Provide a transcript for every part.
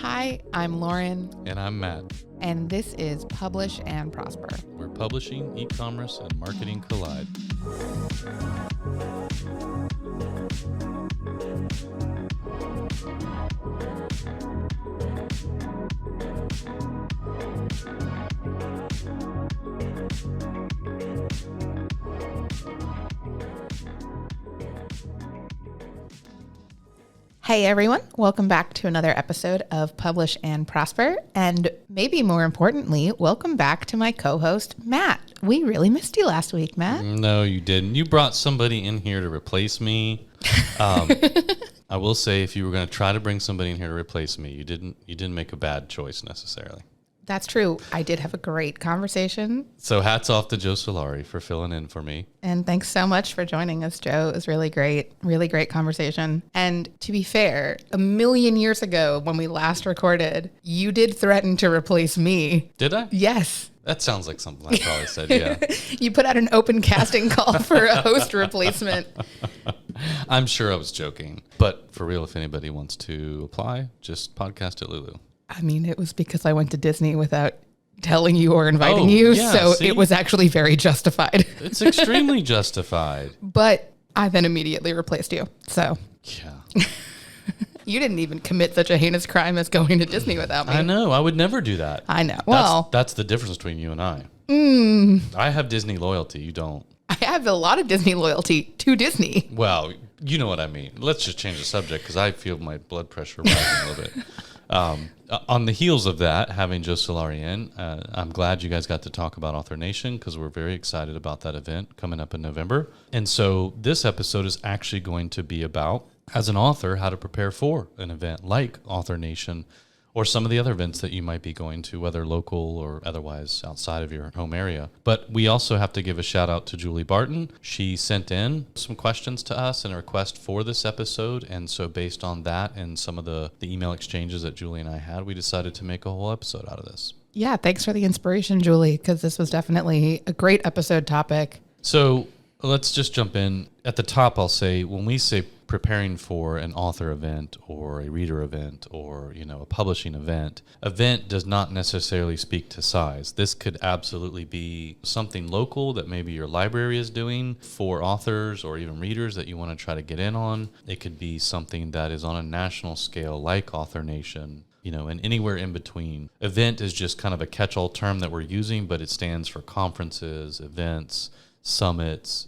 Hi, I'm Lauren, And I'm Matt. and this is Publish and Prosper. Where publishing, e-commerce, and marketing collide. Hey everyone, welcome back to another episode of Publish and Prosper. And maybe more importantly, welcome back to my co-host, Matt. We really missed you last week, Matt. No, you didn't. You brought somebody in here to replace me. I will say, if you were going to try to bring somebody in here to replace me, you didn't make a bad choice necessarily. That's true. I did have a great conversation. So hats off to Joe Solari for filling in for me. And thanks so much for joining us, Joe. It was really great conversation. And to be fair, a million years ago when we last recorded, you did threaten to replace me. Did I? Yes. That sounds like something I probably said, yeah. You put out an open casting call for a host replacement. I'm sure I was joking. But for real, if anybody wants to apply, just podcast at Lulu. I mean, it was because I went to Disney without telling you or inviting Oh, you. yeah, So see? it was actually very justified. It's extremely justified. But I then immediately replaced you. So Yeah. you didn't even commit such a heinous crime as going to Disney without me. I know. I would never do that. I know. Well, That's the difference between you and I. I have Disney loyalty. You don't. I have a lot of Disney loyalty to Disney. Well, you know what I mean. Let's just change the subject because I feel my blood pressure rising a little bit. On the heels of that, having Joe Solari in, I'm glad you guys got to talk about Author Nation because we're very excited about that event coming up in November. And so this episode is actually going to be about, as an author, how to prepare for an event like Author Nation or some of the other events that you might be going to, whether local or otherwise outside of your home area. But we also have to give a shout out to Julie Barton. She sent in some questions to us and a request for this episode. And so based on that and some of the email exchanges that Julie and I had, we decided to make a whole episode out of this. Yeah, thanks for the inspiration, Julie, because this was definitely a great episode topic. So let's just jump in. At the top, I'll say, when we say preparing for an author event or a reader event or, a publishing event does not necessarily speak to size. This could absolutely be something local that maybe your library is doing for authors or even readers that you want to try to get in on. It could be something that is on a national scale like Author Nation. And anywhere in between. Event is just kind of a catch-all term that we're using, but it stands for conferences, events, summits,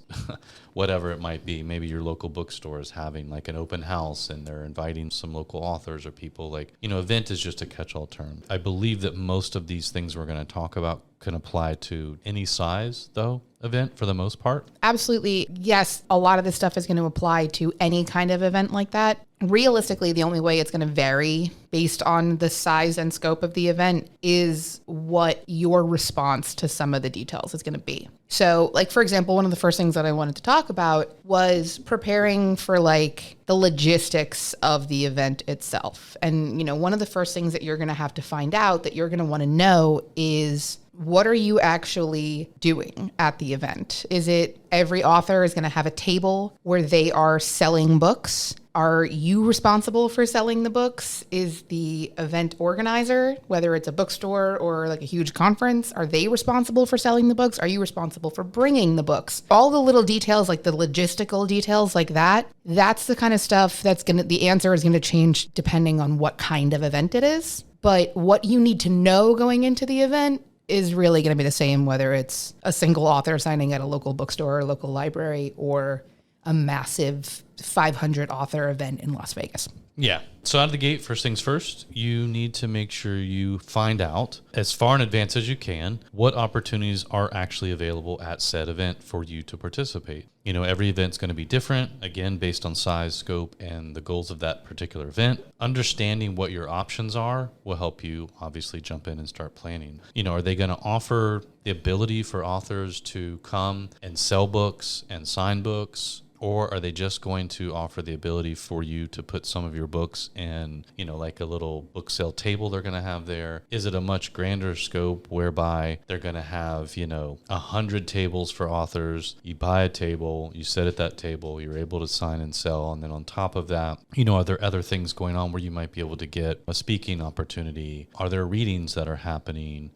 whatever it might be. Maybe your local bookstore is having like an open house and they're inviting some local authors or people. Event is just a catch-all term. I believe that most of these things we're going to talk about can apply to any size, though, event for the most part. Absolutely. Yes, a lot of this stuff is going to apply to any kind of event like that. Realistically, the only way it's going to vary based on the size and scope of the event is what your response to some of the details is going to be. So, for example, one of the first things that I wanted to talk about was preparing for the logistics of the event itself. And, one of the first things that you're going to have to find out that you're going to want to know is, what are you actually doing at the event? Is it every author is going to have a table where they are selling books? Are you responsible for selling the books? Is the event organizer, whether it's a bookstore or a huge conference, are they responsible for selling the books? Are you responsible for bringing the books? All the little details, the logistical details like that, that's the kind of stuff the answer is going to change depending on what kind of event it is. But what you need to know going into the event is really going to be the same, whether it's a single author signing at a local bookstore or local library or a massive 500 author event in Las Vegas. Yeah. So out of the gate, first things first, you need to make sure you find out as far in advance as you can what opportunities are actually available at said event for you to participate. Every event's going to be different, again, based on size, scope, and the goals of that particular event. Understanding what your options are will help you obviously jump in and start planning. Are they going to offer the ability for authors to come and sell books and sign books? Or are they just going to offer the ability for you to put some of your books in, a little book sale table they're going to have there? Is it a much grander scope whereby they're going to have, 100 tables for authors? You buy a table, table, you sit at that table, you're able to sign and sell. And then on top of that, you know, are there other things going on where you might be able to get a speaking opportunity? Are there readings that are happening?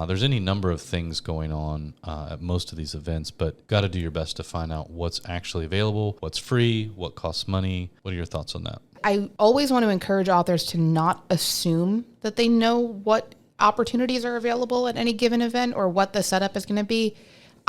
There's any number of things going on at most of these events, but got to do your best to find out what's actually available, what's free, what costs money. What are your thoughts on that? I always want to encourage authors to not assume that they know what opportunities are available at any given event or what the setup is going to be.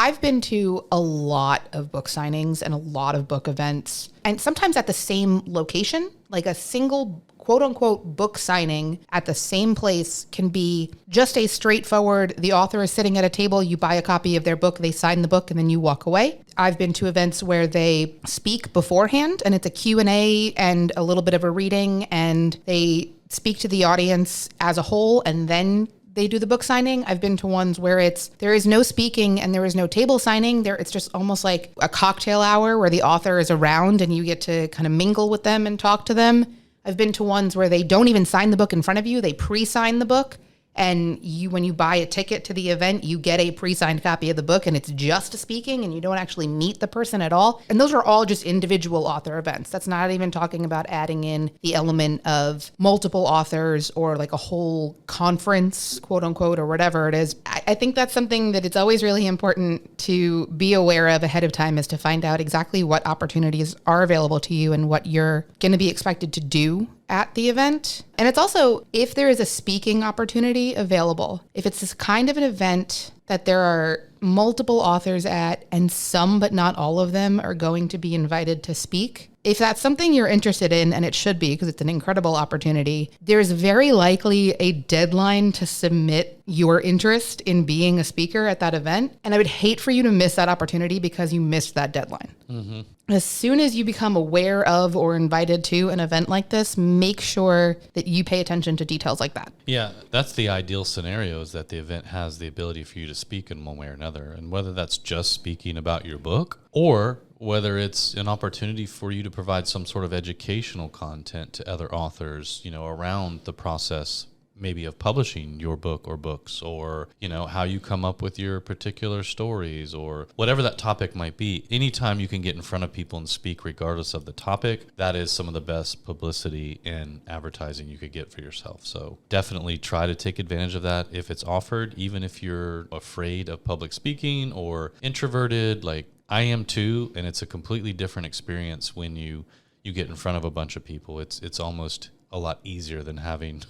I've been to a lot of book signings and a lot of book events, and sometimes at the same location, like a single quote unquote book signing at the same place can be just a straightforward, the author is sitting at a table, you buy a copy of their book, they sign the book, and then you walk away. I've been to events where they speak beforehand and it's a Q&A and a little bit of a reading, and they speak to the audience as a whole and then they do the book signing. I've been to ones where there is no speaking and there is no table signing. It's just almost like a cocktail hour where the author is around and you get to kind of mingle with them and talk to them. I've been to ones where they don't even sign the book in front of you. They pre-sign the book. And when you buy a ticket to the event, you get a pre-signed copy of the book and it's just speaking and you don't actually meet the person at all. And those are all just individual author events. That's not even talking about adding in the element of multiple authors or like a whole conference, quote unquote, or whatever it is. I think that's something that it's always really important to be aware of ahead of time, is to find out exactly what opportunities are available to you and what you're going to be expected to do at the event. And it's also, if there is a speaking opportunity available, if it's this kind of an event that there are multiple authors at and some but not all of them are going to be invited to speak, if that's something you're interested in, and it should be because it's an incredible opportunity, there's very likely a deadline to submit your interest in being a speaker at that event. And I would hate for you to miss that opportunity because you missed that deadline. Mm-hmm. As soon as you become aware of or invited to an event like this, make sure that you pay attention to details like that. Yeah, that's the ideal scenario, is that the event has the ability for you to speak in one way or another. And whether that's just speaking about your book or whether it's an opportunity for you to provide some sort of educational content to other authors, you know, around the process maybe of publishing your book or books, or, you know, how you come up with your particular stories, or whatever that topic might be. Anytime you can get in front of people and speak regardless of the topic, that is some of the best publicity and advertising you could get for yourself. So definitely try to take advantage of that if it's offered, even if you're afraid of public speaking or introverted, like I am too, and it's a completely different experience when you get in front of a bunch of people. It's almost a lot easier than having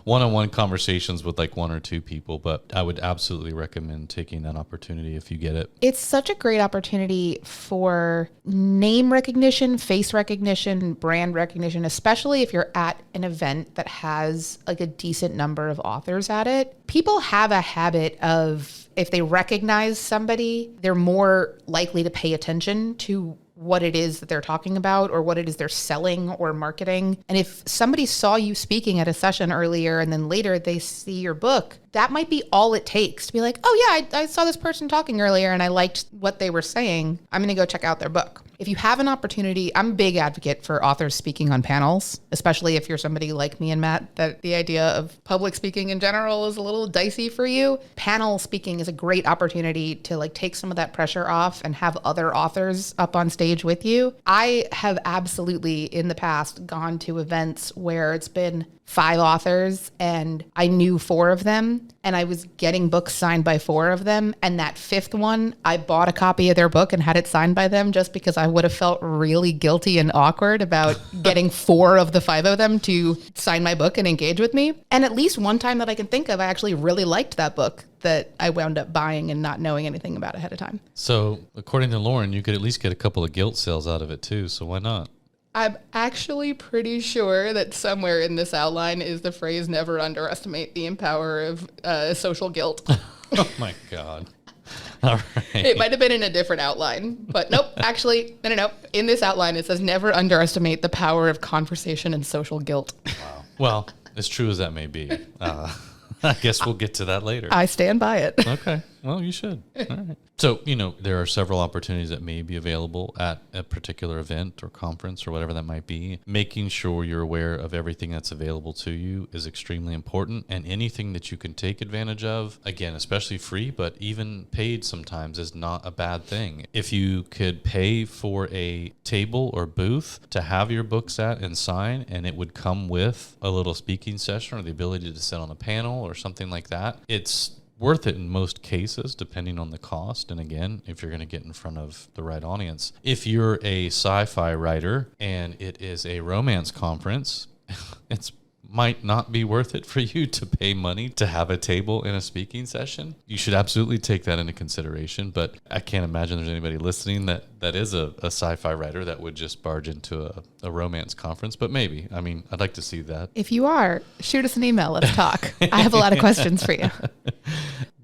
one-on-one conversations with like one or two people, but I would absolutely recommend taking that opportunity if you get it. It's such a great opportunity for name recognition, face recognition, brand recognition, especially if you're at an event that has like a decent number of authors at it. People have a habit of, if they recognize somebody, they're more likely to pay attention to what it is that they're talking about or what it is they're selling or marketing. And if somebody saw you speaking at a session earlier and then later they see your book, that might be all it takes to be like, oh yeah, I saw this person talking earlier and I liked what they were saying. I'm going to go check out their book. If you have an opportunity, I'm a big advocate for authors speaking on panels, especially if you're somebody like me and Matt, that the idea of public speaking in general is a little dicey for you. Panel speaking is a great opportunity to like take some of that pressure off and have other authors up on stage with you. I have absolutely in the past gone to events where it's been 5 authors and I knew 4 of them and I was getting books signed by 4 of them. And that 5th one, I bought a copy of their book and had it signed by them just because I would have felt really guilty and awkward about getting 4 of the 5 of them to sign my book and engage with me. And at least one time that I can think of, I actually really liked that book that I wound up buying and not knowing anything about ahead of time. So according to Lauren, you could at least get a couple of guilt sales out of it too. So why not? I'm actually pretty sure that somewhere in this outline is the phrase "never underestimate the power of social guilt." Oh my God. All right. It might have been in a different outline, but nope, actually, no. In this outline, it says never underestimate the power of conversation and social guilt. Wow. Well, as true as that may be, I guess we'll get to that later. I stand by it. Okay. Well, you should. All right. So, there are several opportunities that may be available at a particular event or conference or whatever that might be. Making sure you're aware of everything that's available to you is extremely important. And anything that you can take advantage of, again, especially free, but even paid sometimes, is not a bad thing. If you could pay for a table or booth to have your books at and sign, and it would come with a little speaking session or the ability to sit on a panel or something like that, it's worth it in most cases, depending on the cost. And again, if you're going to get in front of the right audience. If you're a sci-fi writer and it is a romance conference, it's might not be worth it for you to pay money to have a table in a speaking session. You should absolutely take that into consideration, but I can't imagine there's anybody listening that is a sci-fi writer that would just barge into a romance conference, but maybe. I mean, I'd like to see that. If you are, shoot us an email. Let's talk. I have a lot of questions for you.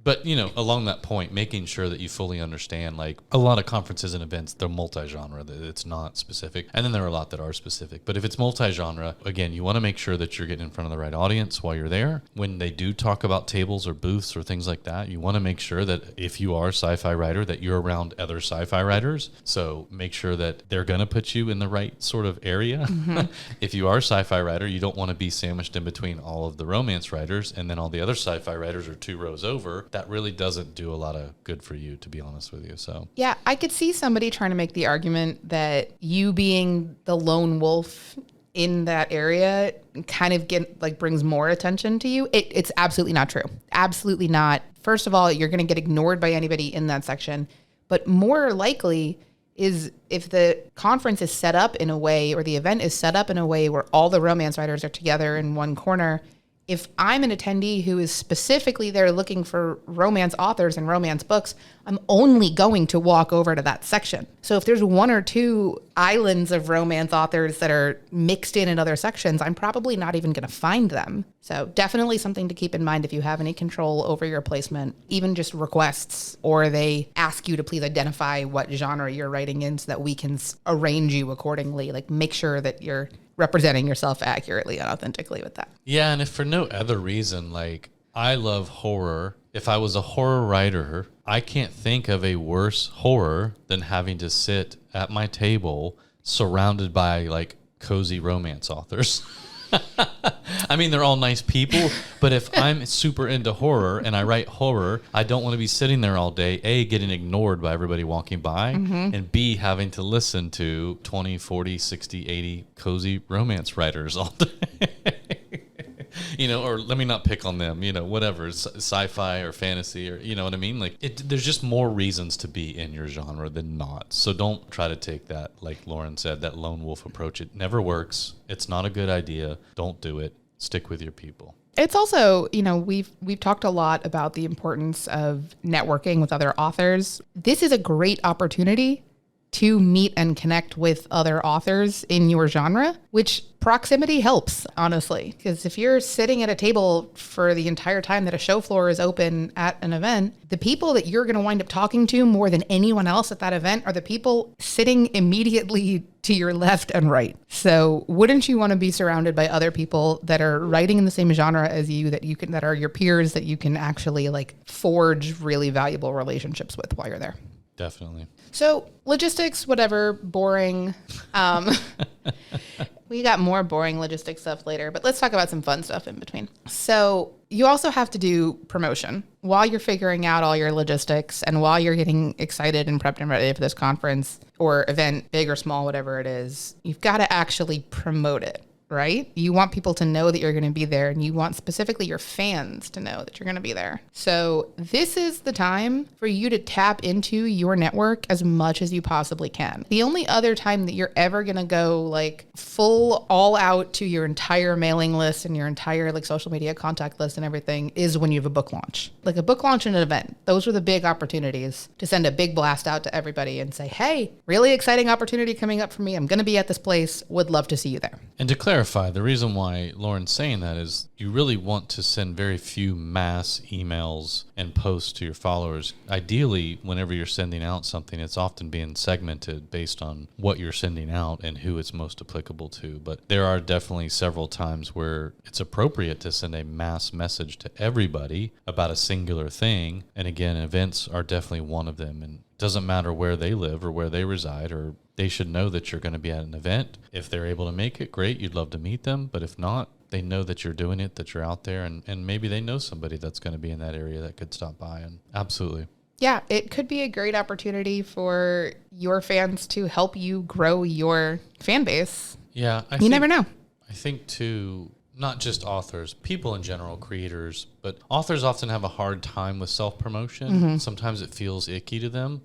But, along that point, making sure that you fully understand, like a lot of conferences and events, they're multi-genre, that it's not specific. And then there are a lot that are specific. But if it's multi-genre, again, you want to make sure that you're getting in front of the right audience while you're there. When they do talk about tables or booths or things like that, you want to make sure that if you are a sci-fi writer, that you're around other sci-fi writers. So make sure that they're going to put you in the right sort of area. Mm-hmm. If you are a sci-fi writer, you don't want to be sandwiched in between all of the romance writers and then all the other sci-fi writers are 2 rows over. That really doesn't do a lot of good for you, to be honest with you. So yeah, I could see somebody trying to make the argument that you being the lone wolf in that area kind of brings more attention to you. It's absolutely not true. Absolutely not. First of all, you're going to get ignored by anybody in that section, but more likely is if the conference is set up in a way, or the event is set up in a way where all the romance writers are together in one corner. If I'm an attendee who is specifically there looking for romance authors and romance books, I'm only going to walk over to that section. So if there's 1 or 2 islands of romance authors that are mixed in other sections, I'm probably not even going to find them. So definitely something to keep in mind if you have any control over your placement, even just requests, or they ask you to please identify what genre you're writing in so that we can arrange you accordingly. Like, make sure that you're representing yourself accurately and authentically with that. Yeah, and if for no other reason, like, I love horror. If I was a horror writer, I can't think of a worse horror than having to sit at my table surrounded by like cozy romance authors. I mean, they're all nice people, but if I'm super into horror and I write horror, I don't want to be sitting there all day, A, getting ignored by everybody walking by, mm-hmm. and B, having to listen to 20, 40, 60, 80 cozy romance writers all day. Or let me not pick on them, whatever, sci-fi or fantasy, or, you know what I mean? Like, there's just more reasons to be in your genre than not. So don't try to take that, like Lauren said, that lone wolf approach. It never works. It's not a good idea. Don't do it. Stick with your people. It's also, we've talked a lot about the importance of networking with other authors. This is a great opportunity to meet and connect with other authors in your genre, which proximity helps, honestly. Because if you're sitting at a table for the entire time that a show floor is open at an event, the people that you're going to wind up talking to more than anyone else at that event are the people sitting immediately to your left and right. So wouldn't you want to be surrounded by other people that are writing in the same genre as you, that are your peers, that you can actually like forge really valuable relationships with while you're there? Definitely. So logistics, whatever, boring. We got more boring logistics stuff later, but let's talk about some fun stuff in between. So you also have to do promotion while you're figuring out all your logistics and while you're getting excited and prepped and ready for this conference or event, big or small, whatever it is. You've got to actually promote it. Right? You want people to know that you're going to be there, and you want specifically your fans to know that you're going to be there. So this is the time for you to tap into your network as much as you possibly can. The only other time that you're ever going to go like full all out to your entire mailing list and your entire like social media contact list and everything is when you have a book launch. Like a book launch and an event. Those are the big opportunities to send a big blast out to everybody and say, hey, really exciting opportunity coming up for me. I'm going to be at this place. Would love to see you there. And to clarify, clarify, the reason why Lauren's saying that is you really want to send very few mass emails and posts to your followers. Ideally, whenever you're sending out something, it's often being segmented based on what you're sending out and who it's most applicable to. But there are definitely several times where it's appropriate to send a mass message to everybody about a singular thing. And again, events are definitely one of them. And it doesn't matter where they live or where they reside, or they should know that you're going to be at an event. If they're able to make it, great. You'd love to meet them. But if not, they know that you're doing it, that you're out there, and maybe they know somebody that's going to be in that area that could stop by. And absolutely. Yeah, it could be a great opportunity for your fans to help you grow your fan base. Yeah. You never know. I think too, not just authors, people in general, creators, but authors often have a hard time with self-promotion. Sometimes it feels icky to them.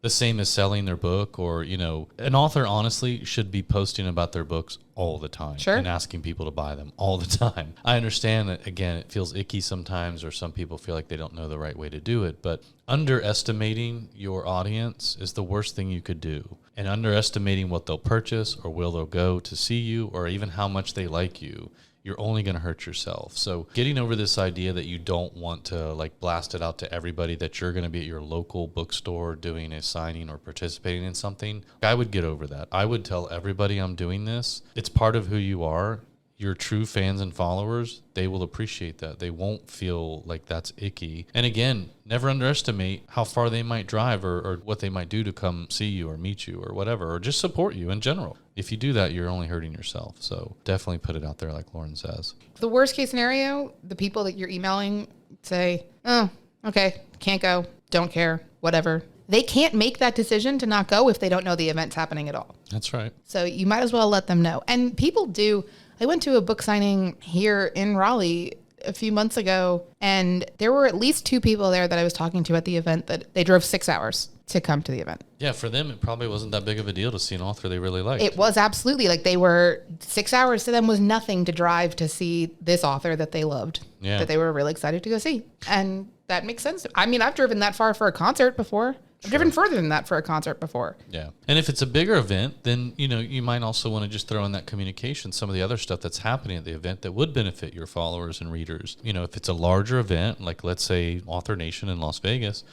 The same as selling their book, or, an author honestly should be posting about their books all the time. Sure. And asking people to buy them all the time. I understand that, again, it feels icky sometimes, or some people feel like they don't know the right way to do it, but underestimating your audience is the worst thing you could do. And underestimating what they'll purchase or where they'll go to see you, or even how much they like you, you're only going to hurt yourself. So getting over this idea that you don't want to blast it out to everybody that you're going to be at your local bookstore doing a signing or participating in something, I would get over that. I would tell everybody I'm doing this. It's part of who you are. Your true fans and followers, they will appreciate that. They won't feel like that's icky. And again, never underestimate how far they might drive or what they might do to come see you or meet you or whatever, or just support you in general. If you do that, you're only hurting yourself. So definitely put it out there like Lauren says. The worst case scenario, the people that you're emailing say, oh, okay, can't go, don't care, whatever. They can't make that decision to not go if they don't know the event's happening at all. That's right. So you might as well let them know. And people do. I went to a book signing here in Raleigh a few months ago, and there were at least 2 people there that I was talking to at the event that they drove 6 hours to come to the event. Yeah, for them, it probably wasn't that big of a deal to see an author they really liked. It was absolutely. They were 6 hours to them was nothing to drive to see this author that they loved, that they were really excited to go see. And that makes sense. I mean, I've driven that far for a concert before. I've driven further than that for a concert before. Yeah. And if it's a bigger event, then, you might also want to just throw in that communication, some of the other stuff that's happening at the event that would benefit your followers and readers. If it's a larger event, like let's say Author Nation in Las Vegas,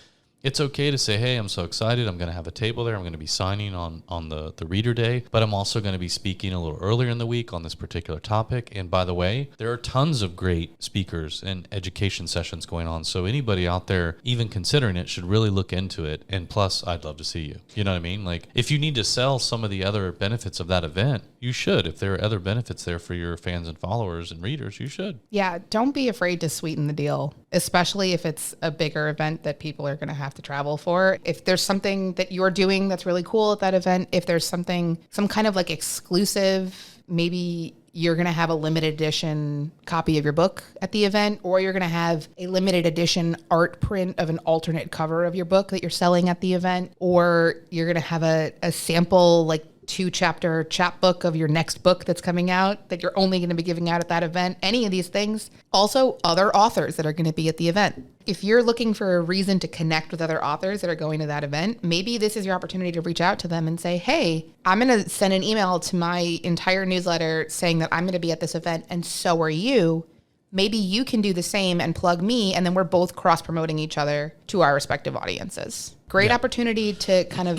it's okay to say, hey, I'm so excited. I'm going to have a table there. I'm going to be signing on the reader day, but I'm also going to be speaking a little earlier in the week on this particular topic. And by the way, there are tons of great speakers and education sessions going on. So anybody out there even considering it should really look into it. And plus, I'd love to see you. You know what I mean? If you need to sell some of the other benefits of that event, you should. If there are other benefits there for your fans and followers and readers, you should. Yeah, don't be afraid to sweeten the deal, especially if it's a bigger event that people are going to have to travel for. If there's something that you're doing that's really cool at that event, if there's some kind of exclusive, maybe you're going to have a limited edition copy of your book at the event, or you're going to have a limited edition art print of an alternate cover of your book that you're selling at the event, or you're going to have a sample 2-chapter chapbook of your next book that's coming out that you're only going to be giving out at that event. Any of these things. Also, other authors that are going to be at the event. If you're looking for a reason to connect with other authors that are going to that event, maybe this is your opportunity to reach out to them and say, hey, I'm going to send an email to my entire newsletter saying that I'm going to be at this event, and so are you. Maybe you can do the same and plug me, and then we're both cross-promoting each other to our respective audiences. Great opportunity to kind of,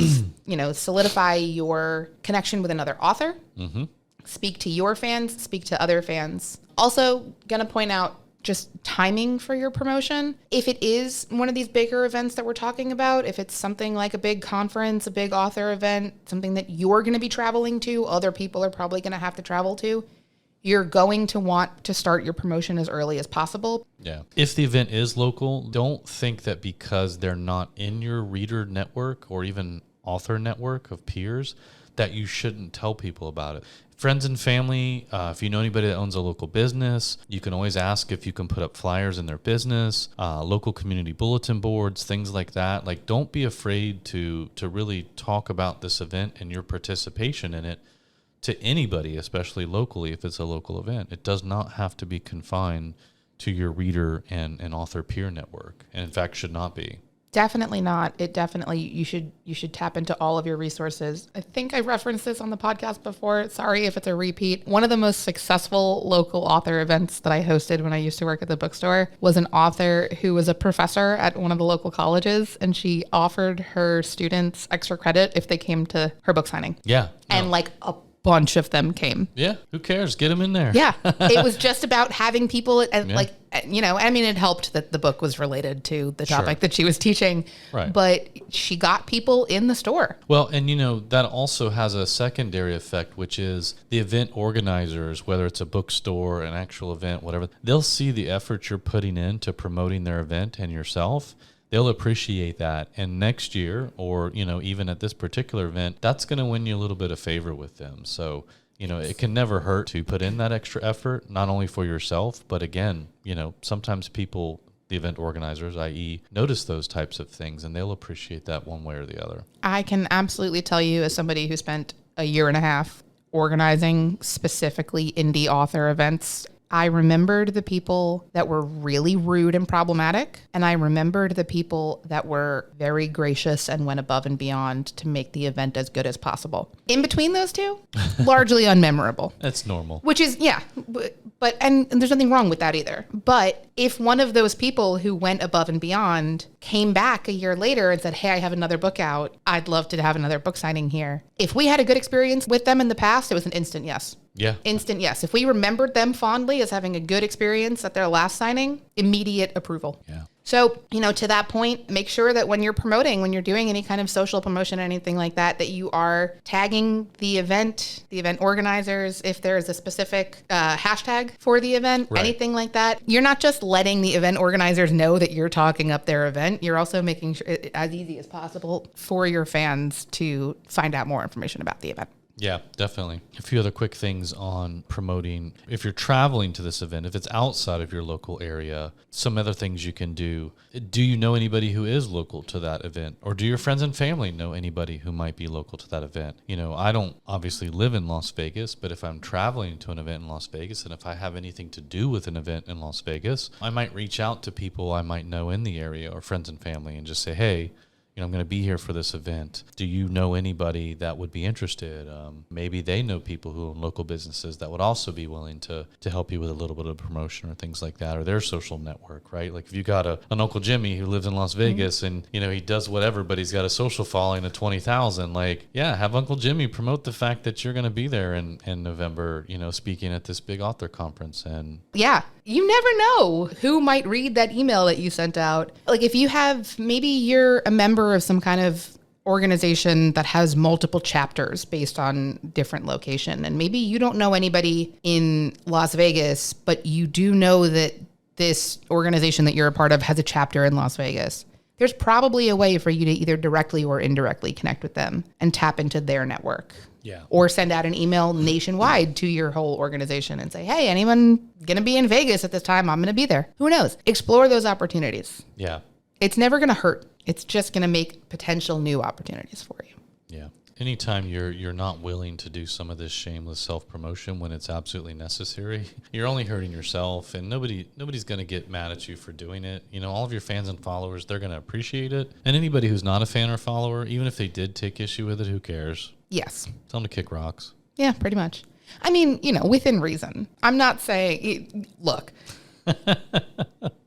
solidify your connection with another author. Mm-hmm. Speak to your fans, speak to other fans. Also, going to point out just timing for your promotion. If it is one of these bigger events that we're talking about, if it's something like a big conference, a big author event, something that you're going to be traveling to, other people are probably going to have to travel to, you're going to want to start your promotion as early as possible. Yeah. If the event is local, don't think that because they're not in your reader network or even author network of peers that you shouldn't tell people about it. Friends and family, if you know anybody that owns a local business, you can always ask if you can put up flyers in their business, local community bulletin boards, things like that. Don't be afraid to really talk about this event and your participation in it to anybody, especially locally if it's a local event. It does not have to be confined to your reader and author peer network, and in fact should not be. Definitely not. It definitely, you should tap into all of your resources. I think I referenced this on the podcast before. Sorry if it's a repeat. One of the most successful local author events that I hosted when I used to work at the bookstore was an author who was a professor at one of the local colleges, and she offered her students extra credit if they came to her book signing. Yeah. And like a bunch of them came. Yeah. Who cares? Get them in there. Yeah. It was just about having people and like, you know, I mean, it helped that the book was related to the topic that she was teaching, right? But she got people in the store. Well, and you know, that also has a secondary effect, which is the event organizers, whether it's a bookstore, an actual event, whatever, they'll see the effort you're putting into promoting their event and yourself. They'll appreciate that. And next year, or, you know, even at this particular event, that's going to win you a little bit of favor with them. So, you know, it can never hurt to put in that extra effort, not only for yourself, but again, you know, sometimes people, the event organizers, i.e., notice those types of things, and they'll appreciate that one way or the other. I can absolutely tell you, as somebody who spent a year and a half organizing specifically indie author events, I remembered the people that were really rude and problematic, and I remembered the people that were very gracious and went above and beyond to make the event as good as possible. In between those two, largely unmemorable. That's normal. Which is, yeah, but and there's nothing wrong with that either. But if one of those people who went above and beyond came back a year later and said, hey, I have another book out, I'd love to have another book signing here. If we had a good experience with them in the past, it was an instant yes. Yeah. Instant yes. If we remembered them fondly as having a good experience at their last signing, immediate approval. Yeah. So, you know, to that point, make sure that when you're promoting, when you're doing any kind of social promotion or anything like that, that you are tagging the event organizers, if there is a specific hashtag for the event, anything like that. You're not just letting the event organizers know that you're talking up their event. You're also making sure it as easy as possible for your fans to find out more information about the event. Yeah, definitely. A few other quick things on promoting. If you're traveling to this event, if it's outside of your local area, some other things you can do. Do you know anybody who is local to that event? Or do your friends and family know anybody who might be local to that event? You know, I don't obviously live in Las Vegas, but if I'm traveling to an event in Las Vegas, and if I have anything to do with an event in Las Vegas, I might reach out to people I might know in the area or friends and family and just say, hey, you know, I'm going to be here for this event. Do you know anybody that would be interested? Maybe they know people who own local businesses that would also be willing to help you with a little bit of promotion or things like that, or their social network, right? Like if you got an Uncle Jimmy who lives in Las Vegas and, you know, he does whatever, but he's got a social following of 20,000, like, yeah, have Uncle Jimmy promote the fact that you're going to be there in November, you know, speaking at this big author conference. And yeah, you never know who might read that email that you sent out. Like if you have, maybe you're a member of some kind of organization that has multiple chapters based on different location, and maybe you don't know anybody in Las Vegas, but you do know that this organization that you're a part of has a chapter in Las Vegas. There's probably a way for you to either directly or indirectly connect with them and tap into their network. Yeah. Or send out an email nationwide to your whole organization and say, hey, anyone going to be in Vegas at this time? I'm going to be there. Who knows? Explore those opportunities. Yeah. It's never going to hurt. It's just going to make potential new opportunities for you. Yeah. Anytime you're not willing to do some of this shameless self-promotion when it's absolutely necessary, you're only hurting yourself, and nobody's going to get mad at you for doing it. You know, all of your fans and followers, they're going to appreciate it. And anybody who's not a fan or follower, even if they did take issue with it, who cares? Yes. Tell them to kick rocks. Yeah, pretty much. I mean, you know, within reason. I'm not saying, look,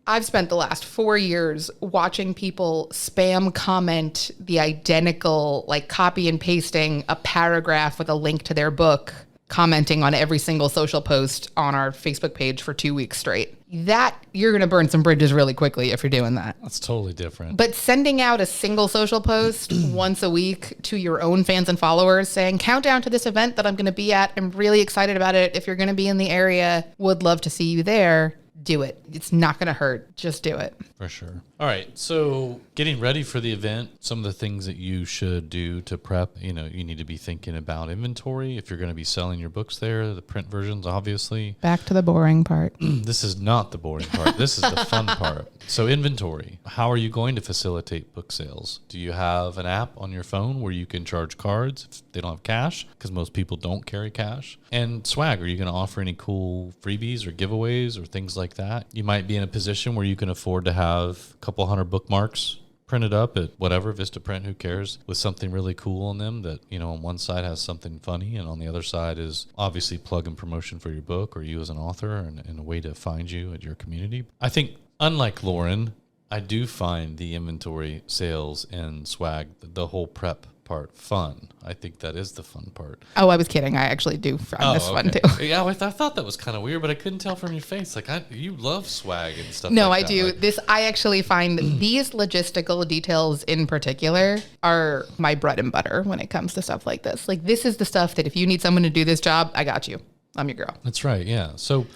I've spent the last 4 years watching people spam comment the identical, like copy and pasting a paragraph with a link to their book, commenting on every single social post on our Facebook page for 2 weeks straight. That, you're going to burn some bridges really quickly if you're doing that. That's totally different. But sending out a single social post once a week to your own fans and followers saying, countdown to this event that I'm going to be at. I'm really excited about it. If you're going to be in the area, would love to see you there. Do it. It's not going to hurt. Just do it. For sure. All right. So getting ready for the event, some of the things that you should do to prep, you know, you need to be thinking about inventory. If you're going to be selling your books there, the print versions, obviously. Back to the boring part. This is not the boring part. This is the fun part. So inventory. How are you going to facilitate book sales? Do you have an app on your phone where you can charge cards if they don't have cash? Because most people don't carry cash. And swag. Are you going to offer any cool freebies or giveaways or things like that? You might be in a position where you can afford to have a couple hundred bookmarks printed up at whatever, Vistaprint, who cares, with something really cool on them that, on one side has something funny and on the other side is obviously plug and promotion for your book or you as an author and a way to find you at your community. I think, unlike Lauren, I do find the inventory sales and swag, the whole prep part, fun. I think that is the fun part. Oh, I was kidding. I actually do find this fun too. Yeah, I thought that was kind of weird, but I couldn't tell from your face. Like, you love swag and stuff. No, like I that. do. Like, I actually find these logistical details in particular are my bread and butter when it comes to stuff like this. Like, this is the stuff that if you need someone to do this job, I got you. I'm your girl. That's right. Yeah. So,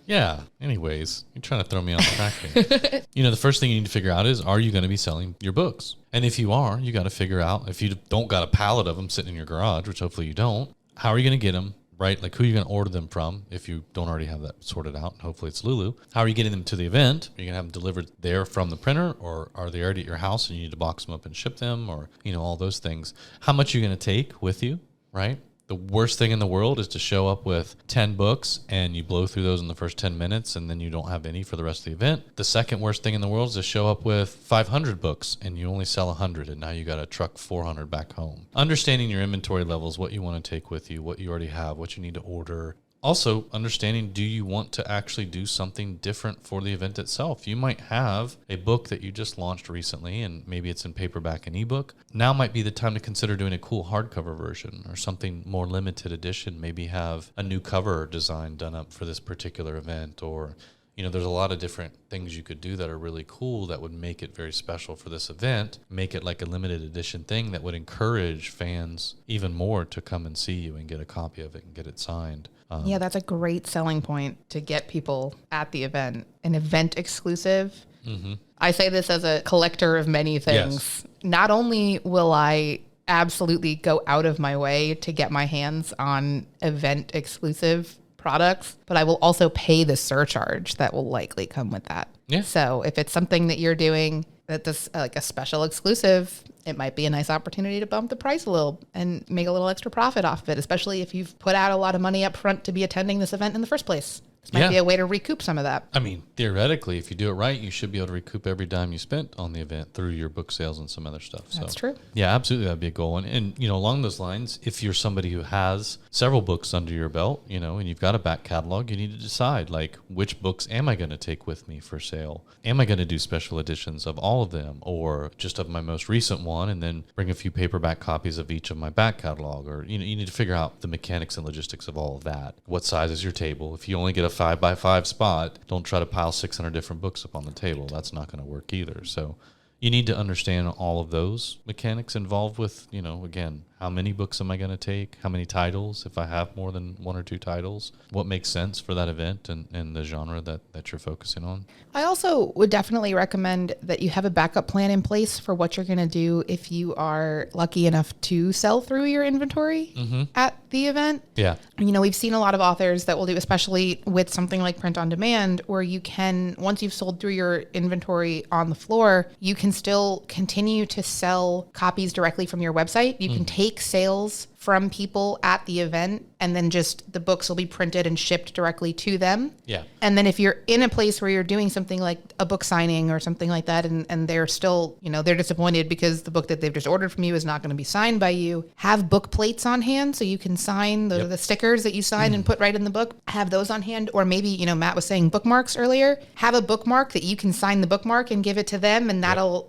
yeah. Anyways, you're trying to throw me off track here. The first thing you need to figure out is, are you going to be selling your books? And if you are, you got to figure out, if you don't got a pallet of them sitting in your garage, which hopefully you don't, how are you going to get them, right? Like, who are you going to order them from if you don't already have that sorted out? Hopefully it's Lulu. How are you getting them to the event? Are you going to have them delivered there from the printer, or are they already at your house and you need to box them up and ship them, or, all those things? How much are you going to take with you, right? The worst thing in the world is to show up with 10 books and you blow through those in the first 10 minutes and then you don't have any for the rest of the event. The second worst thing in the world is to show up with 500 books and you only sell 100 and now you got to truck 400 back home. Understanding your inventory levels, what you want to take with you, what you already have, what you need to order. Also, understanding, do you want to actually do something different for the event itself? You might have a book that you just launched recently, and maybe it's in paperback and ebook. Now might be the time to consider doing a cool hardcover version or something more limited edition. Maybe have a new cover design done up for this particular event, or there's a lot of different things you could do that are really cool that would make it very special for this event, make it like a limited edition thing that would encourage fans even more to come and see you and get a copy of it and get it signed. Yeah, that's a great selling point to get people at the event, an event exclusive. Mm-hmm. I say this as a collector of many things. Yes. Not only will I absolutely go out of my way to get my hands on event exclusive products, but I will also pay the surcharge that will likely come with that. Yeah. So if it's something that you're doing that's like a special exclusive, it might be a nice opportunity to bump the price a little and make a little extra profit off of it, especially if you've put out a lot of money up front to be attending this event in the first place. This might be a way to recoup some of that. I mean, theoretically, if you do it right, you should be able to recoup every dime you spent on the event through your book sales and some other stuff. That's true. Yeah, absolutely. That'd be a goal. And along those lines, if you're somebody who has several books under your belt, and you've got a back catalog, you need to decide, like, which books am I going to take with me for sale? Am I going to do special editions of all of them, or just of my most recent one, and then bring a few paperback copies of each of my back catalog? Or, you need to figure out the mechanics and logistics of all of that. What size is your table? If you only get a 5x5 spot, don't try to pile 600 different books up on the table. That's not going to work either. So you need to understand all of those mechanics involved with, again, how many books am I going to take? How many titles? If I have more than one or two titles, what makes sense for that event and the genre that you're focusing on? I also would definitely recommend that you have a backup plan in place for what you're going to do if you are lucky enough to sell through your inventory at the event. Yeah. We've seen a lot of authors that will do, especially with something like print on demand, where you can, once you've sold through your inventory on the floor, you can still continue to sell copies directly from your website. You can take sales from people at the event, and then just the books will be printed and shipped directly to them. Yeah. And then if you're in a place where you're doing something like a book signing or something like that, and they're still, they're disappointed because the book that they've just ordered from you is not going to be signed by you, have book plates on hand so you can sign the stickers that you sign and put right in the book. Have those on hand. Or maybe, Matt was saying bookmarks earlier. Have a bookmark that you can sign the bookmark and give it to them, and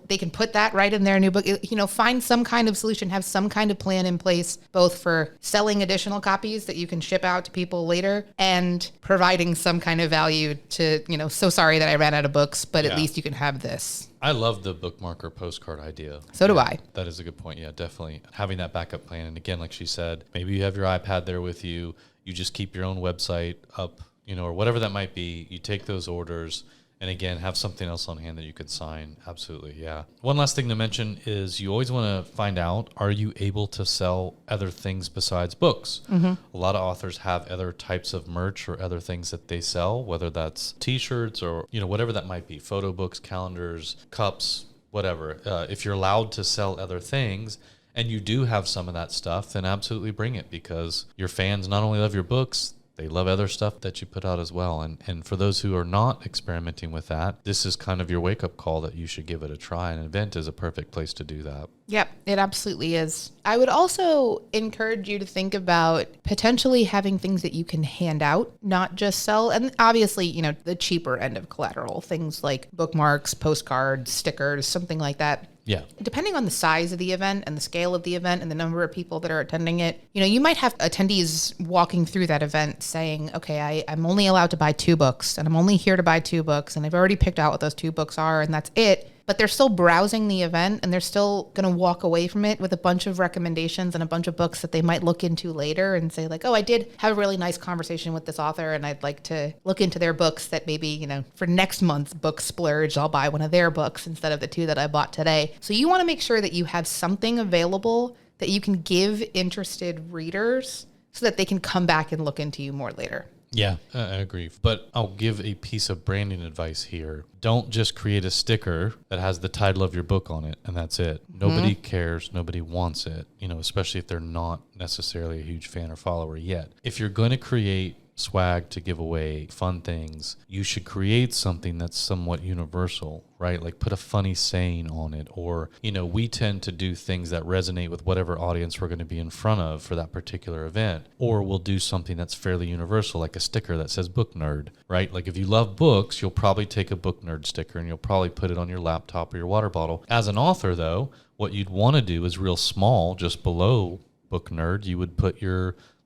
they can put that right in their new book. Find some kind of solution, have some kind of plan in place, both for selling additional copies that you can ship out to people later and providing some kind of value to, so sorry that I ran out of books, but at least you can have this. I love the bookmark or postcard idea. So do I. That is a good point. Yeah, definitely. Having that backup plan. And again, like she said, maybe you have your iPad there with you. You just keep your own website up, or whatever that might be. You take those orders. And again, have something else on hand that you could sign. Absolutely, yeah. One last thing to mention is you always want to find out, are you able to sell other things besides books? Mm-hmm. A lot of authors have other types of merch or other things that they sell, whether that's T-shirts or, whatever that might be, photo books, calendars, cups, whatever. If you're allowed to sell other things and you do have some of that stuff, then absolutely bring it, because your fans not only love your books, They love other stuff that you put out as well. And for those who are not experimenting with that, this is kind of your wake-up call that you should give it a try. An event is a perfect place to do that. Yep, it absolutely is. I would also encourage you to think about potentially having things that you can hand out, not just sell. And obviously, the cheaper end of collateral, things like bookmarks, postcards, stickers, something like that. Yeah. Depending on the size of the event and the scale of the event and the number of people that are attending it, you might have attendees walking through that event saying, okay, I'm only allowed to buy 2 books and I'm only here to buy 2 books and I've already picked out what those 2 books are and that's it. But they're still browsing the event and they're still going to walk away from it with a bunch of recommendations and a bunch of books that they might look into later and say like, oh, I did have a really nice conversation with this author and I'd like to look into their books that maybe, for next month's book splurge, I'll buy one of their books instead of the 2 that I bought today. So you want to make sure that you have something available that you can give interested readers so that they can come back and look into you more later. Yeah, I agree. But I'll give a piece of branding advice here. Don't just create a sticker that has the title of your book on it and that's it. Nobody cares. Nobody wants it, especially if they're not necessarily a huge fan or follower yet. If you're going to create swag to give away, fun things, you should create something that's somewhat universal, right? Like put a funny saying on it, or, we tend to do things that resonate with whatever audience we're going to be in front of for that particular event, or we'll do something that's fairly universal, like a sticker that says book nerd, right? Like if you love books, you'll probably take a book nerd sticker and you'll probably put it on your laptop or your water bottle. As an author though, what you'd want to do is real small, just below book nerd, you would put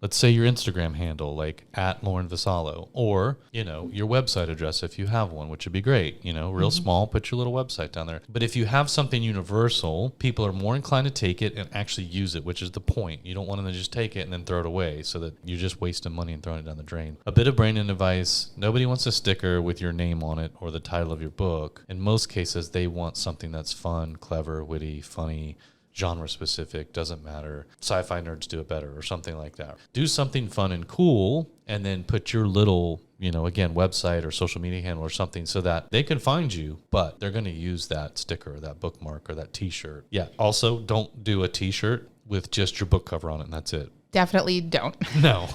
let's say your Instagram handle, like @LaurenVassallo, or, your website address if you have one, which would be great, real small, put your little website down there. But if you have something universal, people are more inclined to take it and actually use it, which is the point. You don't want them to just take it and then throw it away so that you're just wasting money and throwing it down the drain. A bit of branding advice: nobody wants a sticker with your name on it or the title of your book. In most cases, they want something that's fun, clever, witty, funny, genre specific, doesn't matter. Sci-fi nerds do it better or something like that. Do something fun and cool and then put your little, again, website or social media handle or something so that they can find you, but they're going to use that sticker or that bookmark or that t-shirt. Yeah. Also, don't do a t-shirt with just your book cover on it and that's it. Definitely don't. No.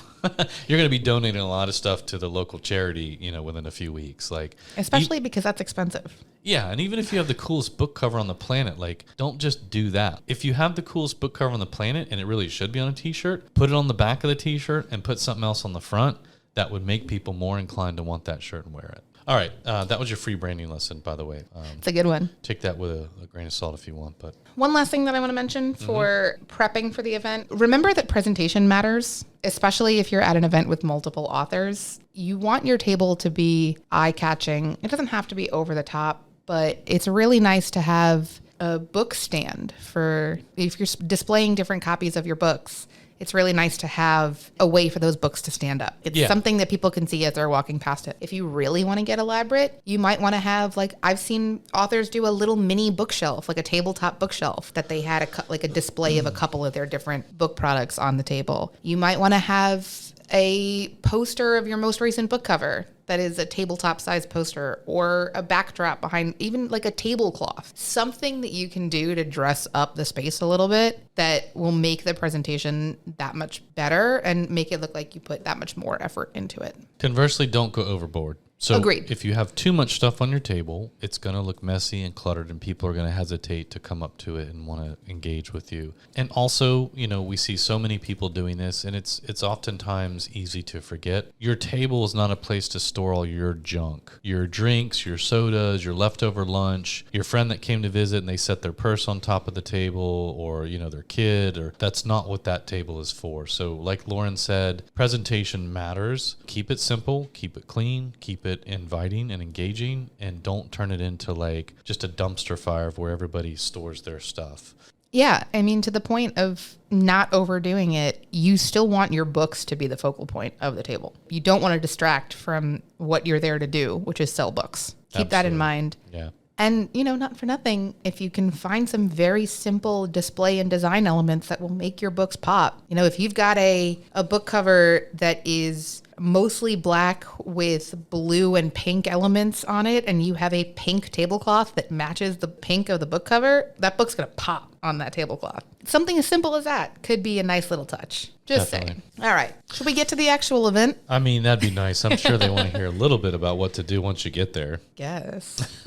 You're going to be donating a lot of stuff to the local charity, within a few weeks. Especially because that's expensive. Yeah, and even if you have the coolest book cover on the planet, don't just do that. If you have the coolest book cover on the planet, and it really should be on a t-shirt, put it on the back of the t-shirt and put something else on the front. That would make people more inclined to want that shirt and wear it. All right, that was your free branding lesson, by the way. It's a good one. Take that with a grain of salt if you want. But one last thing that I want to mention for prepping for the event, remember that presentation matters, especially if you're at an event with multiple authors. You want your table to be eye-catching. It doesn't have to be over the top, but it's really nice to have a book stand for if you're displaying different copies of your books. It's really nice to have a way for those books to stand up. It's something that people can see as they're walking past it. If you really want to get elaborate, you might want to have, I've seen authors do a little mini bookshelf, like a tabletop bookshelf that they had a display of a couple of their different book products on the table. You might want to have a poster of your most recent book cover that is a tabletop size poster, or a backdrop behind, even a tablecloth. Something that you can do to dress up the space a little bit that will make the presentation that much better and make it look like you put that much more effort into it. Conversely, don't go overboard. So agreed. If you have too much stuff on your table, it's going to look messy and cluttered, and people are going to hesitate to come up to it and want to engage with you. And also, we see so many people doing this, and it's oftentimes easy to forget. Your table is not a place to store all your junk. Your drinks, your sodas, your leftover lunch, your friend that came to visit and they set their purse on top of the table, or, their kid, or that's not what that table is for. So like Lauren said, presentation matters. Keep it simple, keep it clean, keep it inviting and engaging, and don't turn it into just a dumpster fire of where everybody stores their stuff. Yeah, I mean, to the point of not overdoing it, you still want your books to be the focal point of the table. You don't want to distract from what you're there to do, which is sell books. Keep that in mind. Yeah. And, not for nothing, if you can find some very simple display and design elements that will make your books pop. If you've got a book cover that is mostly black with blue and pink elements on it, and you have a pink tablecloth that matches the pink of the book cover, that book's going to pop on that tablecloth. Something as simple as that could be a nice little touch. Just Definitely. saying. All right. Should we get to the actual event? I mean, that'd be nice. I'm sure they want to hear a little bit about what to do once you get there. Yes.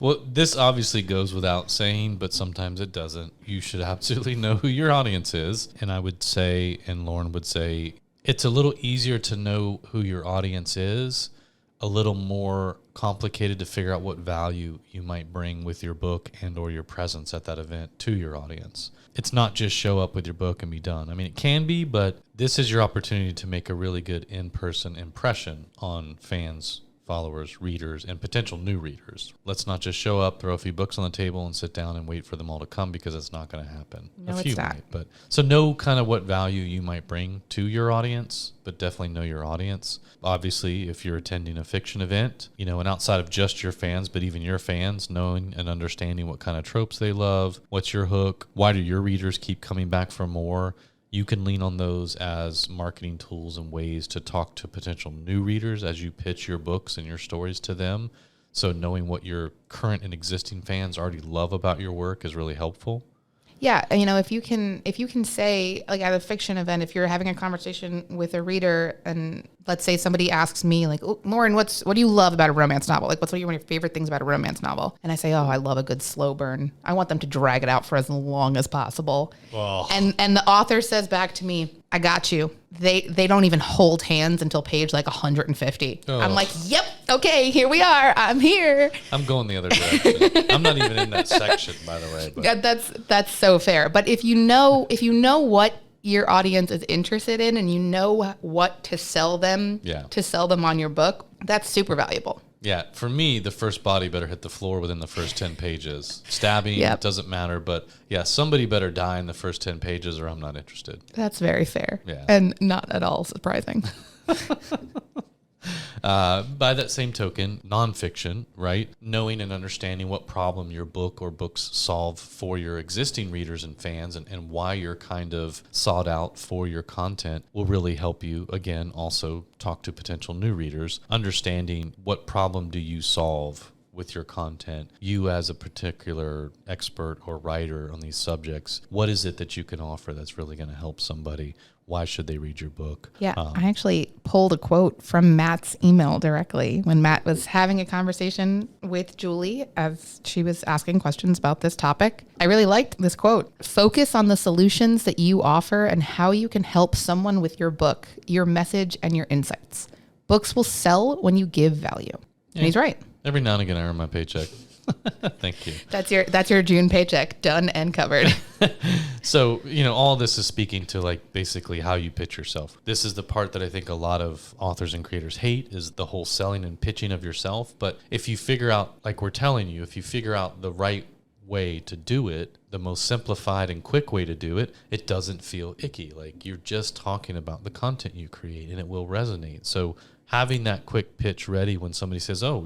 Well, this obviously goes without saying, but sometimes it doesn't. You should absolutely know who your audience is. And I would say, and Lauren would say, it's a little easier to know who your audience is, a little more complicated to figure out what value you might bring with your book and or your presence at that event to your audience. It's not just show up with your book and be done. I mean, it can be, but this is your opportunity to make a really good in-person impression on fans, followers, readers, and potential new readers. Let's not just show up, throw a few books on the table, and sit down and wait for them all to come, because it's not going to happen. No, a few it's not. might, but so know kind of what value you might bring to your audience, but definitely know your audience. Obviously, if you're attending a fiction event, and outside of just your fans, but even your fans, knowing and understanding what kind of tropes they love, what's your hook, why do your readers keep coming back for more? You can lean on those as marketing tools and ways to talk to potential new readers as you pitch your books and your stories to them. So knowing what your current and existing fans already love about your work is really helpful. Yeah, if you can say, like, at a fiction event, if you're having a conversation with a reader, and let's say somebody asks me, like, oh, Lauren, what do you love about a romance novel? Like, what's one of your favorite things about a romance novel? And I say, oh, I love a good slow burn. I want them to drag it out for as long as possible. Oh. And the author says back to me, I got you. They don't even hold hands until page like 150. Oh. I'm like, yep, okay, here we are. I'm here. I'm going the other direction. I'm not even in that section, by the way. But. Yeah, that's so fair. But if you know what your audience is interested in, and you know what to sell them, to sell them on your book, that's super valuable. Yeah, for me, the first body better hit the floor within the first 10 pages. Stabbing, doesn't matter, but yeah, somebody better die in the first 10 pages or I'm not interested. That's very fair. Yeah. And not at all surprising. By that same token, nonfiction, right? Knowing and understanding what problem your book or books solve for your existing readers and fans, and why you're kind of sought out for your content will really help you, again, also talk to potential new readers, understanding what problem do you solve with your content. You as a particular expert or writer on these subjects, what is it that you can offer that's really going to help somebody? Why should they read your book? Yeah, I actually pulled a quote from Matt's email directly when Matt was having a conversation with Julie as she was asking questions about this topic. I really liked this quote. Focus on the solutions that you offer and how you can help someone with your book, your message, and your insights. Books will sell when you give value. And he's right. Every now and again, I earn my paycheck. Thank you. That's your June paycheck, done and covered. So, all this is speaking to like basically how you pitch yourself. This is the part that I think a lot of authors and creators hate, is the whole selling and pitching of yourself. But if you figure out, like we're telling you, if you figure out the right way to do it, the most simplified and quick way to do it, it doesn't feel icky. Like you're just talking about the content you create and it will resonate. So having that quick pitch ready when somebody says, oh,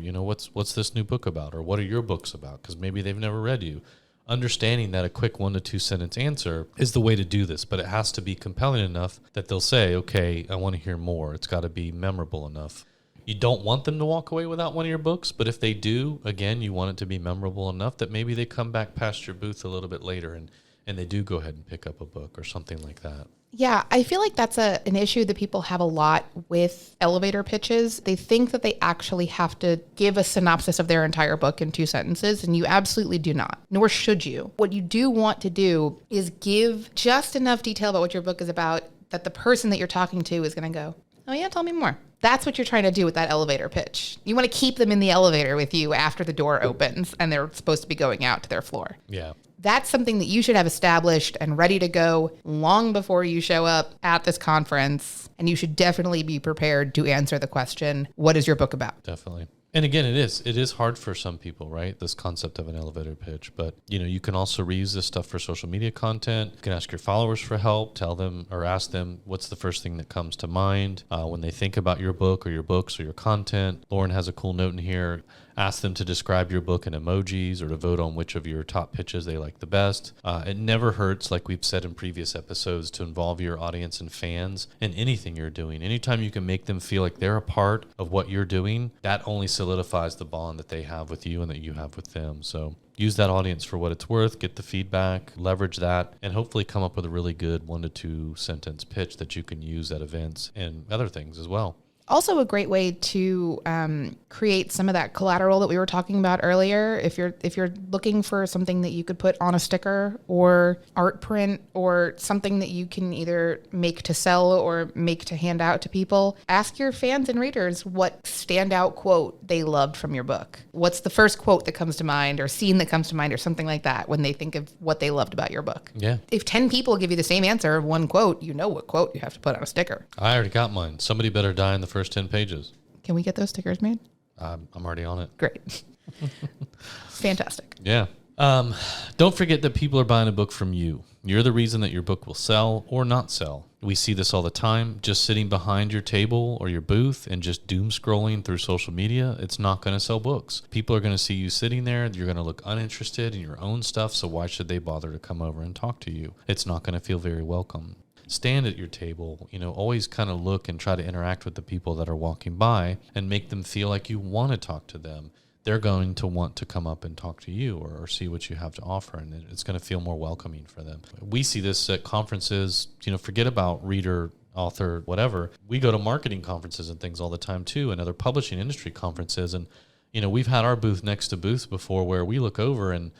what's this new book about? Or what are your books about? Because maybe they've never read you. Understanding that a quick 1 to 2 sentence answer is the way to do this, but it has to be compelling enough that they'll say, okay, I want to hear more. It's got to be memorable enough. You don't want them to walk away without one of your books, but if they do, again, you want it to be memorable enough that maybe they come back past your booth a little bit later and they do go ahead and pick up a book or something like that. Yeah, I feel like that's an issue that people have a lot with elevator pitches. They think that they actually have to give a synopsis of their entire book in 2 sentences, and you absolutely do not, nor should you. What you do want to do is give just enough detail about what your book is about that the person that you're talking to is going to go, oh yeah, tell me more. That's what you're trying to do with that elevator pitch. You want to keep them in the elevator with you after the door opens and they're supposed to be going out to their floor. Yeah. That's something that you should have established and ready to go long before you show up at this conference. And you should definitely be prepared to answer the question, what is your book about? Definitely. And again, it is hard for some people, right? This concept of an elevator pitch, but you can also reuse this stuff for social media content. You can ask your followers for help, tell them or ask them what's the first thing that comes to mind when they think about your book or your books or your content. Lauren has a cool note in here. ask them to describe your book in emojis or to vote on which of your top pitches they like the best. It never hurts, like we've said in previous episodes, to involve your audience and fans in anything you're doing. Anytime you can make them feel like they're a part of what you're doing, that only solidifies the bond that they have with you and that you have with them. So use that audience for what it's worth, get the feedback, leverage that, and hopefully come up with a really good 1 to 2 sentence pitch that you can use at events and other things as well. Also a great way to create some of that collateral that we were talking about earlier. If you're looking for something that you could put on a sticker or art print or something that you can either make to sell or make to hand out to people, ask your fans and readers what standout quote they loved from your book. What's the first quote that comes to mind or scene that comes to mind or something like that when they think of what they loved about your book. Yeah. If 10 people give you the same answer of one quote, you know what quote you have to put on a sticker. I already got mine. Somebody better die in the first 10 pages. Can we get those stickers made? I'm already on it. Great. Fantastic. Yeah. Don't forget that people are buying a book from you. You're the reason that your book will sell or not sell. We see this all the time. Just sitting behind your table or your booth and just doom scrolling through social media, it's not going to sell books. People are going to see you sitting there. You're going to look uninterested in your own stuff, so why should they bother to come over and talk to you? It's not going to feel very welcome. Stand at your table, always kind of look and try to interact with the people that are walking by and make them feel like you want to talk to them. They're going to want to come up and talk to you or see what you have to offer, and it's going to feel more welcoming for them. We see this at conferences, forget about reader, author, whatever. We go to marketing conferences and things all the time too, and other publishing industry conferences. And, we've had our booth next to booths before where we look over and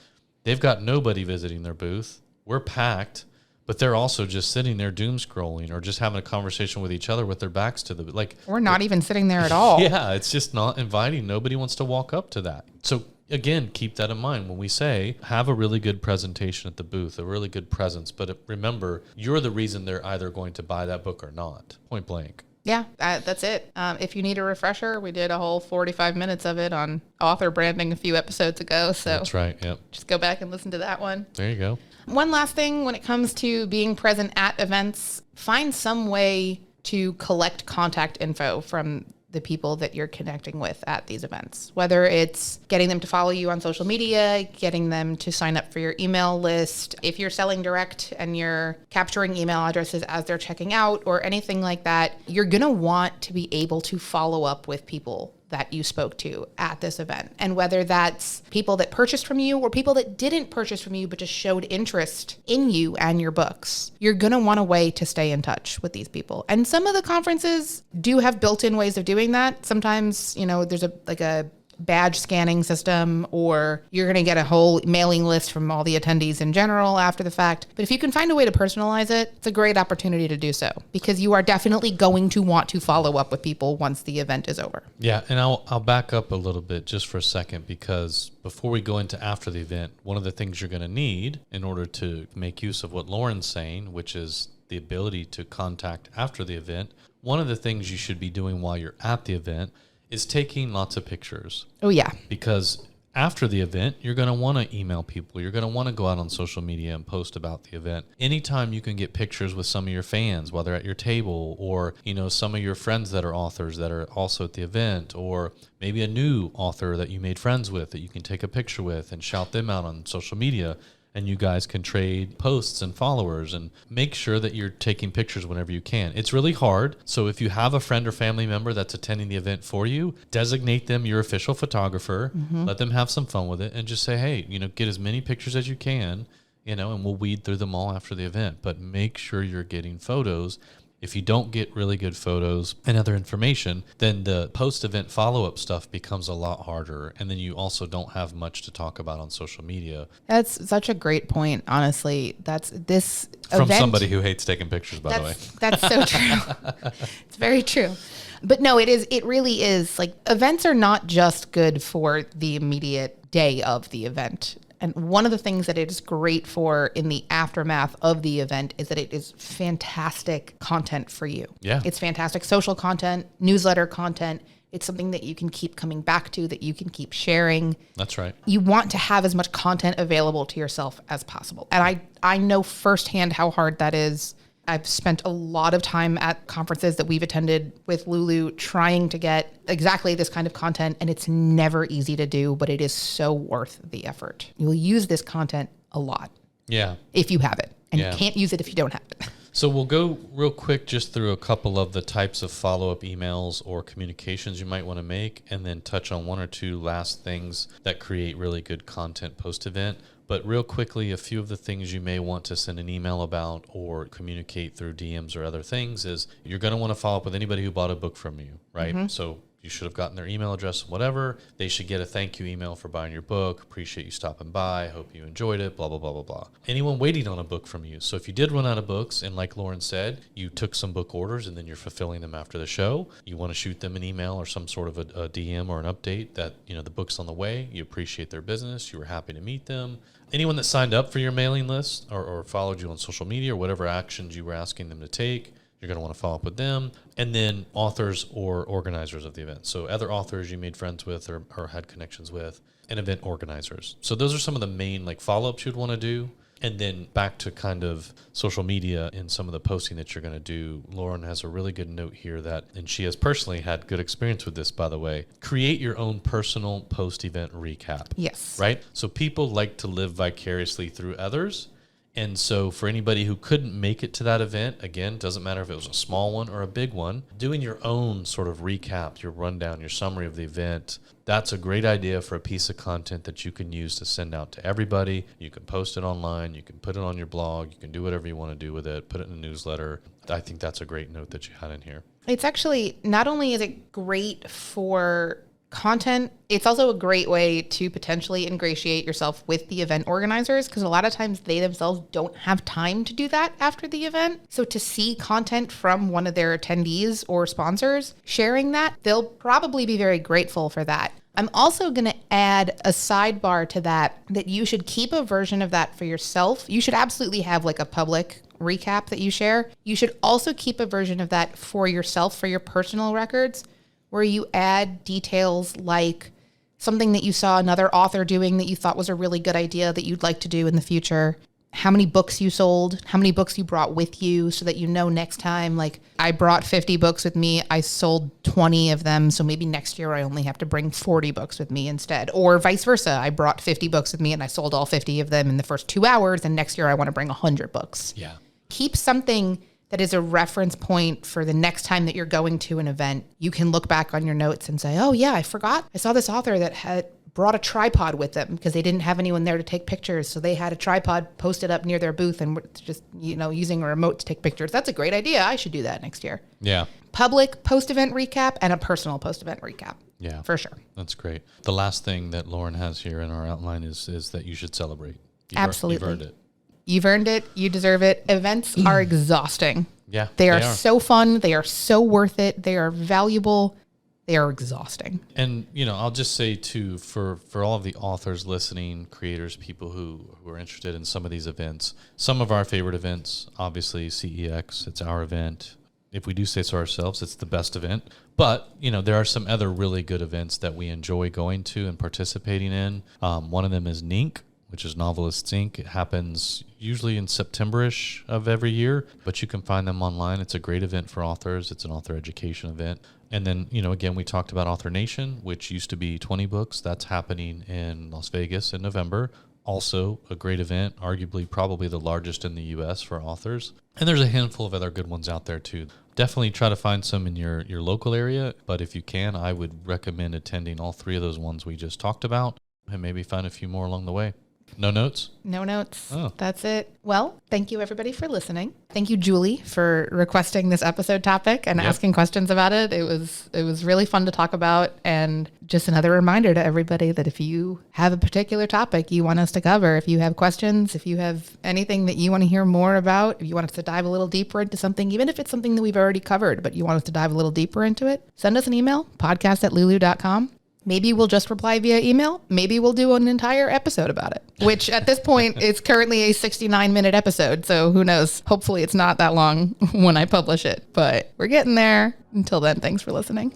they've got nobody visiting their booth. We're packed. But they're also just sitting there doom scrolling or just having a conversation with each other with their backs to the We're not even sitting there at all. Yeah, it's just not inviting. Nobody wants to walk up to that. So again, keep that in mind when we say have a really good presentation at the booth, a really good presence. But remember, you're the reason they're either going to buy that book or not. Point blank. Yeah, that's it. If you need a refresher, we did a whole 45 minutes of it on author branding a few episodes ago. So that's right. Yep. Just go back and listen to that one. There you go. One last thing when it comes to being present at events, find some way to collect contact info from the people that you're connecting with at these events, whether it's getting them to follow you on social media, getting them to sign up for your email list. If you're selling direct and you're capturing email addresses as they're checking out or anything like that, you're going to want to be able to follow up with people that you spoke to at this event. And whether that's people that purchased from you or people that didn't purchase from you but just showed interest in you and your books, you're gonna want a way to stay in touch with these people. And some of the conferences do have built-in ways of doing that. Sometimes, there's a badge scanning system, or you're going to get a whole mailing list from all the attendees in general after the fact. But if you can find a way to personalize it, it's a great opportunity to do so, because you are definitely going to want to follow up with people once the event is over. Yeah, and I'll back up a little bit just for a second, because before we go into after the event, one of the things you're going to need in order to make use of what Lauren's saying, which is the ability to contact after the event, one of the things you should be doing while you're at the event is taking lots of pictures. Oh, yeah. Because after the event, you're going to want to email people. You're going to want to go out on social media and post about the event. Anytime you can get pictures with some of your fans, whether at your table or, some of your friends that are authors that are also at the event, or maybe a new author that you made friends with that you can take a picture with and shout them out on social media. And you guys can trade posts and followers and make sure that you're taking pictures whenever you can. It's really hard. So if you have a friend or family member that's attending the event for you, designate them your official photographer, let them have some fun with it, and just say, hey, get as many pictures as you can, and we'll weed through them all after the event. But make sure you're getting photos. If you don't get really good photos and other information, then the post-event follow-up stuff becomes a lot harder. And then you also don't have much to talk about on social media. That's such a great point, honestly. That's this From event, somebody who hates taking pictures, by the way. That's so true. It's very true. But no, it really is. Like, events are not just good for the immediate day of the event. And one of the things that it is great for in the aftermath of the event is that it is fantastic content for you. Yeah. It's fantastic social content, newsletter content. It's something that you can keep coming back to, that you can keep sharing. That's right. You want to have as much content available to yourself as possible. And I know firsthand how hard that is I've spent a lot of time at conferences that we've attended with Lulu trying to get exactly this kind of content, and it's never easy to do, but it is so worth the effort. You'll use this content a lot. Yeah. If you have it, and you can't use it if you don't have it. So we'll go real quick just through a couple of the types of follow-up emails or communications you might want to make, and then touch on one or two last things that create really good content post-event. But real quickly, a few of the things you may want to send an email about or communicate through DMs or other things is you're going to want to follow up with anybody who bought a book from you, right? Mm-hmm. So you should have gotten their email address, whatever. They should get a thank you email for buying your book. Appreciate you stopping by. Hope you enjoyed it, blah, blah, blah, blah, blah. Anyone waiting on a book from you. So if you did run out of books, and like Lauren said, you took some book orders and then you're fulfilling them after the show, you want to shoot them an email or some sort of a DM or an update that, the book's on the way. You appreciate their business. You were happy to meet them. Anyone that signed up for your mailing list or followed you on social media or whatever actions you were asking them to take, you're going to want to follow up with them. And then authors or organizers of the event. So other authors you made friends with or had connections with, and event organizers. So those are some of the main follow-ups you'd want to do. And then back to kind of social media and some of the posting that you're going to do. Lauren has a really good note here and she has personally had good experience with this, by the way. Create your own personal post-event recap. Yes. Right? So people like to live vicariously through others. And so for anybody who couldn't make it to that event, again, doesn't matter if it was a small one or a big one, doing your own sort of recap, your rundown, your summary of the event, that's a great idea for a piece of content that you can use to send out to everybody. You can post it online, you can put it on your blog, you can do whatever you want to do with it, put it in a newsletter. I think that's a great note that you had in here. It's actually, not only is it great for content, it's also a great way to potentially ingratiate yourself with the event organizers, because a lot of times they themselves don't have time to do that after the event. So to see content from one of their attendees or sponsors sharing that, they'll probably be very grateful for that. I'm also going to add a sidebar to that you should keep a version of that for yourself. You should absolutely have a public recap that you share. You should also keep a version of that for yourself, for your personal records, where you add details like something that you saw another author doing that you thought was a really good idea that you'd like to do in the future, how many books you sold, how many books you brought with you, so that next time, I brought 50 books with me, I sold 20 of them, so maybe next year I only have to bring 40 books with me instead. Or vice versa, I brought 50 books with me and I sold all 50 of them in the first 2 hours, and next year I want to bring 100 books. Yeah. Keep something that is a reference point for the next time that you're going to an event. You can look back on your notes and say, oh yeah, I forgot. I saw this author that had brought a tripod with them because they didn't have anyone there to take pictures. So they had a tripod posted up near their booth and were just, using a remote to take pictures. That's a great idea. I should do that next year. Yeah. Public post-event recap and a personal post-event recap. Yeah. For sure. That's great. The last thing that Lauren has here in our outline is that you should celebrate. Absolutely. You've earned it. You've earned it. You deserve it. Events are exhausting. Yeah. They are so fun. They are so worth it. They are valuable. They are exhausting. And, I'll just say too, for all of the authors listening, creators, people who are interested in some of these events, some of our favorite events, obviously CEX, it's our event. If we do say so ourselves, it's the best event. But, there are some other really good events that we enjoy going to and participating in. One of them is NINC, which is Novelists Inc. It happens usually in September-ish of every year, but you can find them online. It's a great event for authors. It's an author education event. And then, again, we talked about Author Nation, which used to be 20 books. That's happening in Las Vegas in November. Also a great event, arguably probably the largest in the U.S. for authors. And there's a handful of other good ones out there too. Definitely try to find some in your local area, but if you can, I would recommend attending all 3 of those ones we just talked about and maybe find a few more along the way. No notes? No notes. Oh. That's it. Well, thank you everybody for listening. Thank you, Julie, for requesting this episode topic and asking questions about it. It was really fun to talk about, and just another reminder to everybody that if you have a particular topic you want us to cover, if you have questions, if you have anything that you want to hear more about, if you want us to dive a little deeper into something, even if it's something that we've already covered, but you want us to dive a little deeper into it, send us an email, podcast@lulu.com. Maybe we'll just reply via email. Maybe we'll do an entire episode about it, which at this point is currently a 69-minute episode. So who knows? Hopefully it's not that long when I publish it, but we're getting there. Until then, thanks for listening.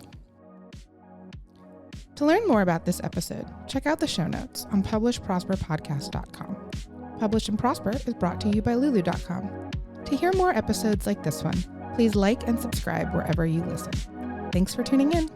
To learn more about this episode, check out the show notes on publishprosperpodcast.com. Publish and Prosper is brought to you by Lulu.com. To hear more episodes like this one, please like and subscribe wherever you listen. Thanks for tuning in.